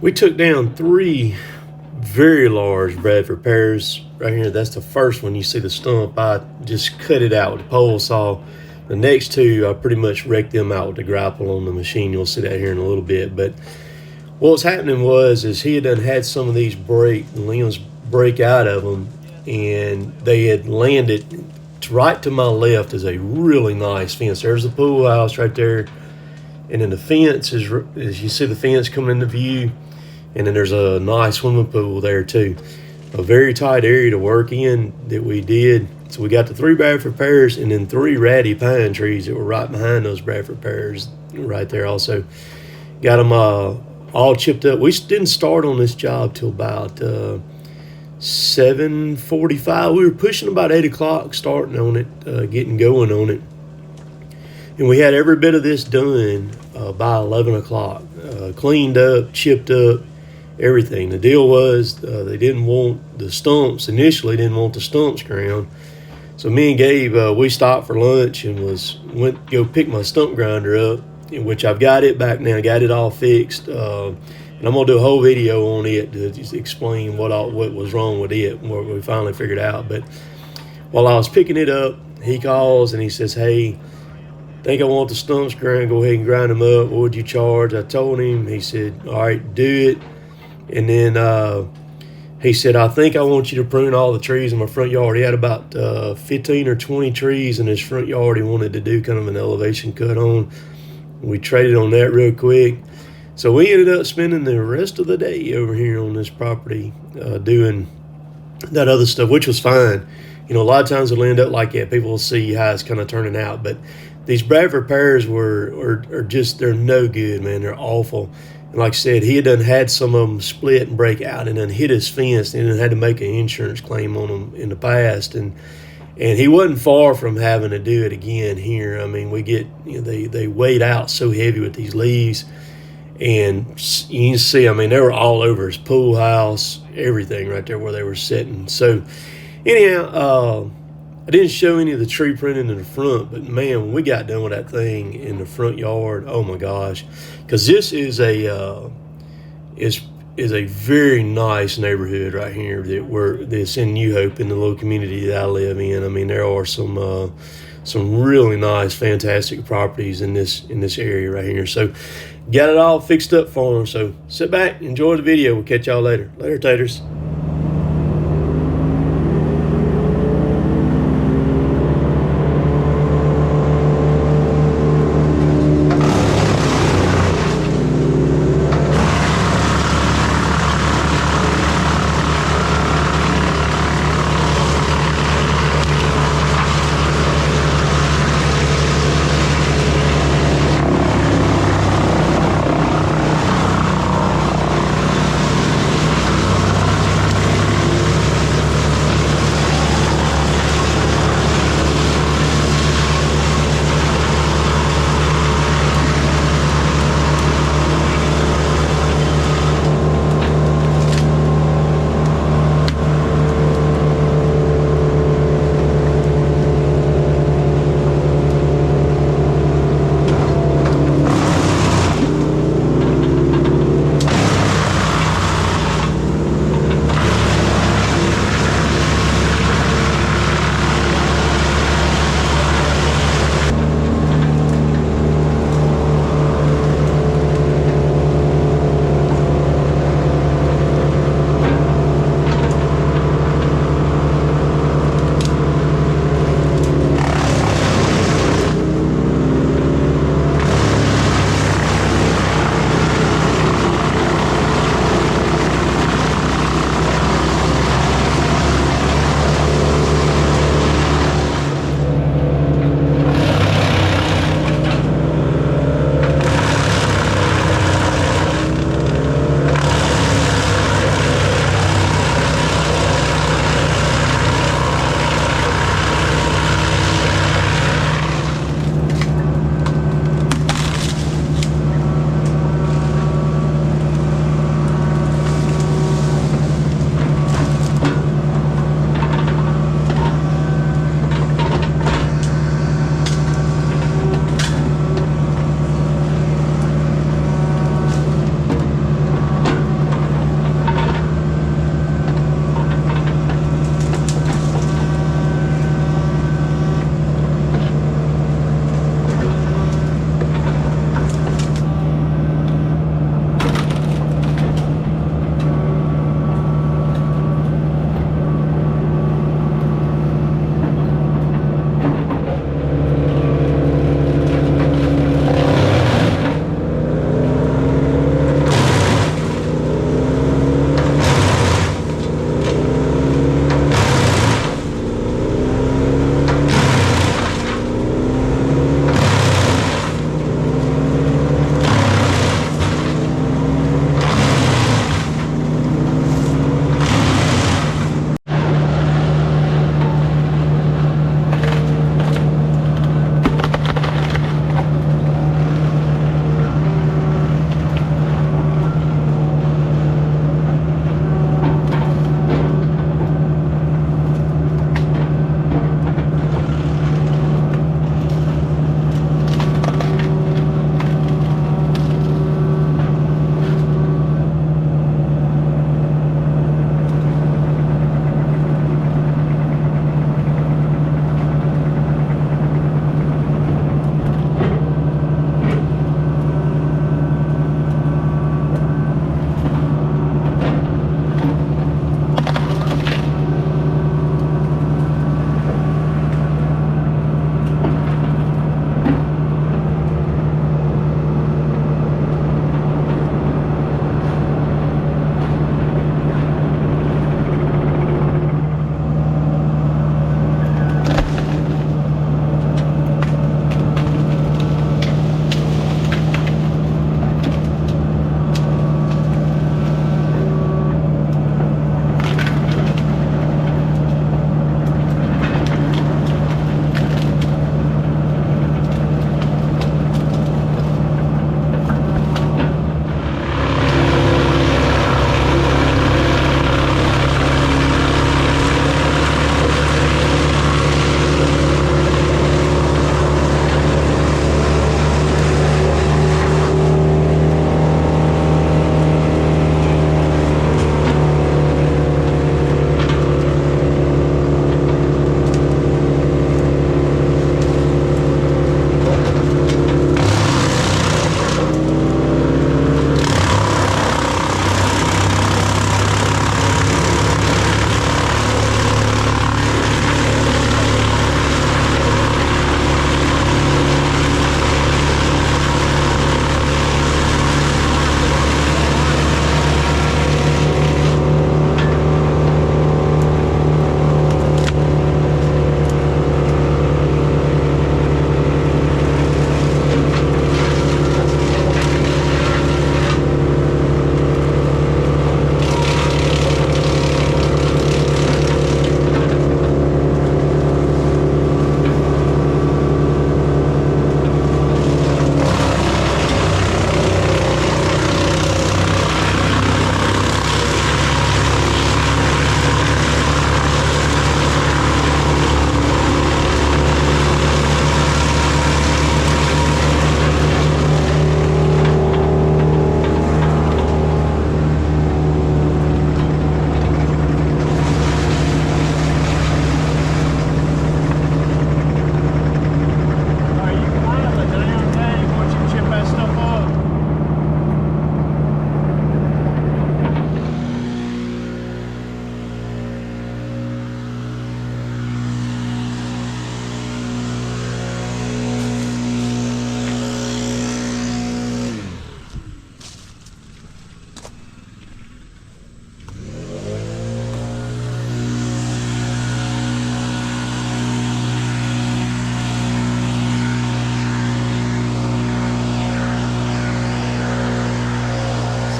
We took down 3 very large Bradford pears right here. That's the first one. You see the stump, I just cut it out with the pole saw. The next 2, I pretty much wrecked them out with the grapple on the machine. You'll see that here in a little bit. But what was happening is he had some of these limbs break out of them, and they had landed right to my left is a really nice fence. There's the pool house right there, and then the fence is, as you see the fence coming into view, and then there's a nice swimming pool there too. A very tight area to work in that we did. So we got the 3 Bradford pears and then 3 ratty pine trees that were right behind those Bradford pears right there also. Got them all chipped up. We didn't start on this job till about 7:45. We were pushing about 8 o'clock starting on it, getting going on it. And we had every bit of this done by 11 o'clock. Cleaned up, chipped up, everything. The deal was they didn't want the stumps, initially didn't want the stumps ground. So me and Gabe, we stopped for lunch and went to go pick my stump grinder up, in which I've got it back now, got it all fixed. And I'm going to do a whole video on it to just explain what was wrong with it, what we finally figured out. But while I was picking it up, he calls and he says, "Hey, think I want the stumps ground, go ahead and grind them up. What would you charge?" I told him. He said, "All right, do it." And then he said, "I think I want you to prune all the trees in my front yard." He had about 15 or 20 trees in his front yard he wanted to do kind of an elevation cut on. We traded on that real quick. So we ended up spending the rest of the day over here on this property doing that other stuff, which was fine. You know, a lot of times it'll end up like that. People will see how it's kind of turning out. But these Bradford pears are just, they're no good, man. They're awful. And like I said, he had some of them split and break out and then hit his fence and then had to make an insurance claim on them in the past. And he wasn't far from having to do it again here. I mean, we get, you know, they weighed out so heavy with these leaves. And you can see, I mean, they were all over his pool house, everything right there where they were sitting. So anyhow, I didn't show any of the tree pruning in the front, but man, when we got done with that thing in the front yard, oh my gosh, because this is a very nice neighborhood right here that's in New Hope, in the little community that I live in. I mean, there are some really nice, fantastic properties in this area right here. So got it all fixed up for them. So sit back, enjoy the video. We'll catch y'all later. Later, taters.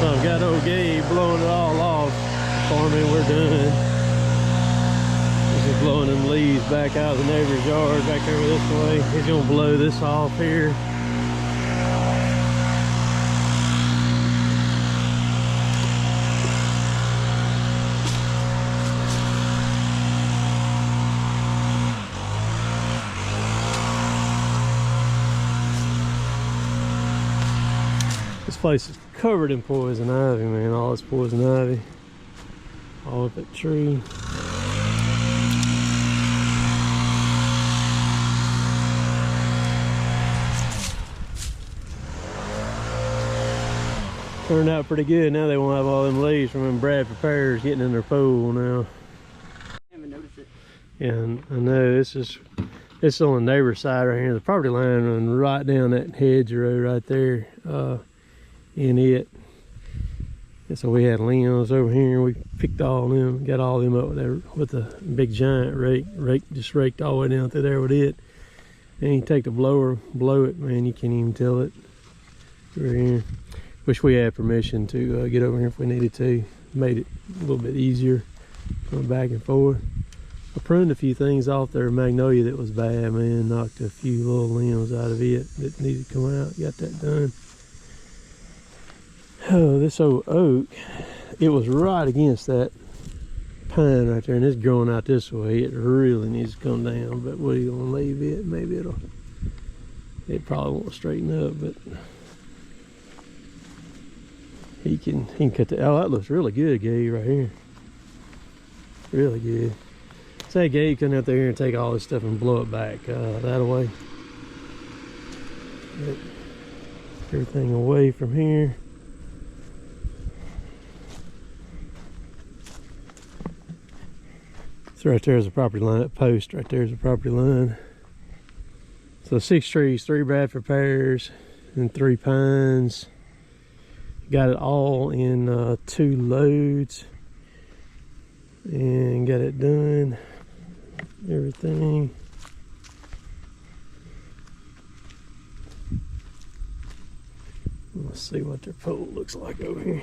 I've got old Gabe blowing it all off for me. We're done. This is blowing them leaves back out of the neighbor's yard back over this way. He's gonna blow this off here. This place is covered in poison ivy, man. All this poison ivy. All up that tree. Turned out pretty good. Now they won't have all them leaves from them Bradford pears getting in their pole now. I haven't noticed it. Yeah, I know. This is on the neighbor's side right here. The property line running right down that hedgerow right there. In it. And so we had limbs over here. We picked all them, got all them up there with a big giant rake, just raked all the way down through there with it. And you take the blower, blow it, man, you can't even tell it. Over here. Wish we had permission to get over here if we needed to. Made it a little bit easier going back and forth. I pruned a few things off there, magnolia that was bad, man. Knocked a few little limbs out of it that needed to come out. Got that done. Oh, this old oak, it was right against that pine right there, and it's growing out this way. It really needs to come down, but what are you gonna leave it? Maybe it probably won't straighten up, but he can cut the, oh, that looks really good, Gabe, right here. Really good. Say Gabe come out there and take all this stuff and blow it back that away. Get everything away from here. So right there's a property line, that post right there's a property line. So 6 trees, 3 Bradford pears, and 3 pines. Got it all in 2 loads. And got it done. Everything. Let's see what their pole looks like over here.